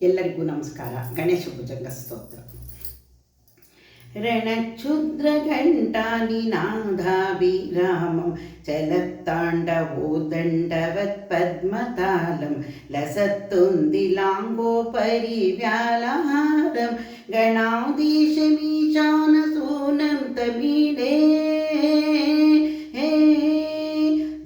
ಎಲ್ಲರಿಗೂ ನಮಸ್ಕಾರ. ಗಣೇಶ ಭುಜಂಗ ಸ್ತೋತ್ರ. रणक्षुद्रघण्टानिनादाभिरामं चलत्ताण्डवोदण्डवत्पद्मतालं लसत्तुन्दिलाङ्गोपरि व्यालहारं गणाधीशमीशानसूनं तमीडे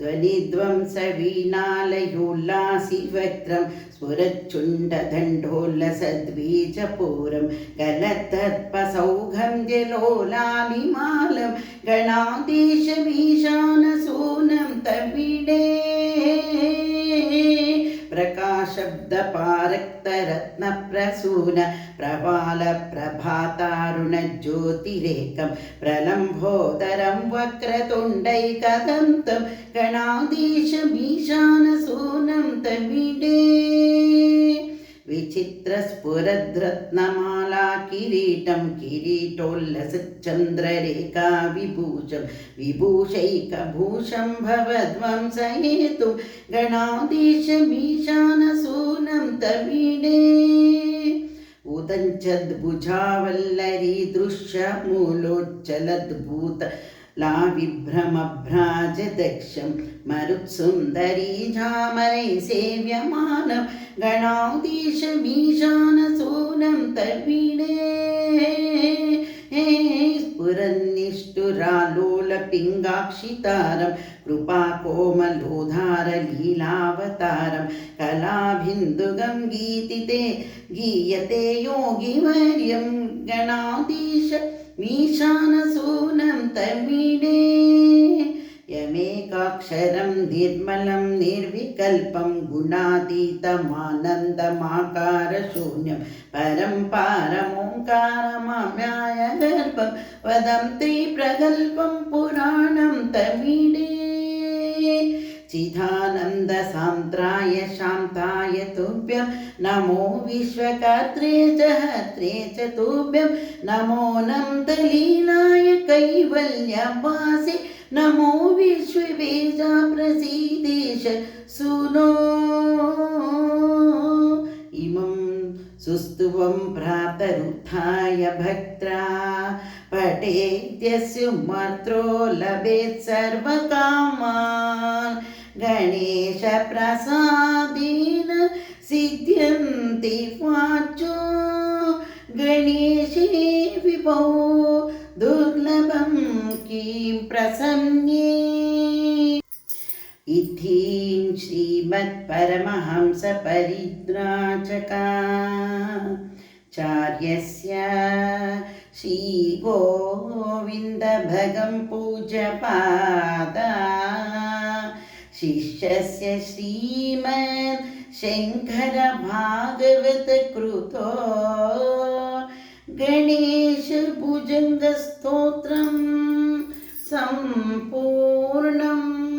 ध्वनिध्वंसवीणालयोल्लासिवक्त्रं स्फुरच्चुण्डदण्डोल्लसद्वीजपूरं गलदर्पसौगन्ध्यलोलालिमालं गणाधीशमीशानसूनं तमीडे प्रकाशब्दपारक्तरत्नप्रसून प्रवालप्रभातारुणज्योतिरेकं प्रलम्भोदरं वक्रतुण्डैकदन्तं गणाधीशमीशानसूनं तमीडे विचित्रस्फुरद्रत्नमाला किरीटं किरीटोल्लसच्चन्द्ररेखा विभूषं विभूषैकभूषं भवध्वंसहेतुं गणाधीशमीशानसूनं तमीडे उदञ्चद्भुजावल्लरी दृश्यमूलोच्चलद्भूत ला विभ्रमभ्राजदक्षं मरुत्सुन्दरी झामरै सेव्यमानं गणाधीशमीशानसूनं तमीडे स्फुरन्निष्ठुरालोलपिङ्गाक्षितारं कृपाकोमलोधारलीलावतारं कलाभिन्दुगं गीतिते गीयते योगिवर्यं गणाधीशमीशानसूनं तमीडे यमेकाक्षरं निर्मलं निर्विकल्पं गुणातीतमानन्दमाकारशून्यं परं पारमोङ्कारमव्ययगर्भं वदन्ति प्रगल्भं पुराणं तमीडे चिदानन्दसान्द्राय शान्ताय तुभ्यं नमो विश्वकर्त्रे च हर्त्रे च तुभ्यं नमो नन्दलीलाय कैवल्यवासे नमो विश्ववेजा प्रसीदेश सुनो इमं सुस्तुवं प्रातरुत्थाय भक्त्रा पठेद्यस्य मर्त्रो लभेत् सर्वकामान् गणेशप्रसादेन सिद्ध्यन्ति वाचो गणेशे विभो दुर्लभं किं प्रसन्ने इति श्रीमत्परमहंसपरिव्राजकाचार्यस्य श्रीगोविन्दभगं पूज्यपादा शिष्यस्य श्रीमन् शङ्करभागवतकृतो गणेशभुजङ्गस्तोत्रं सम्पूर्णम्।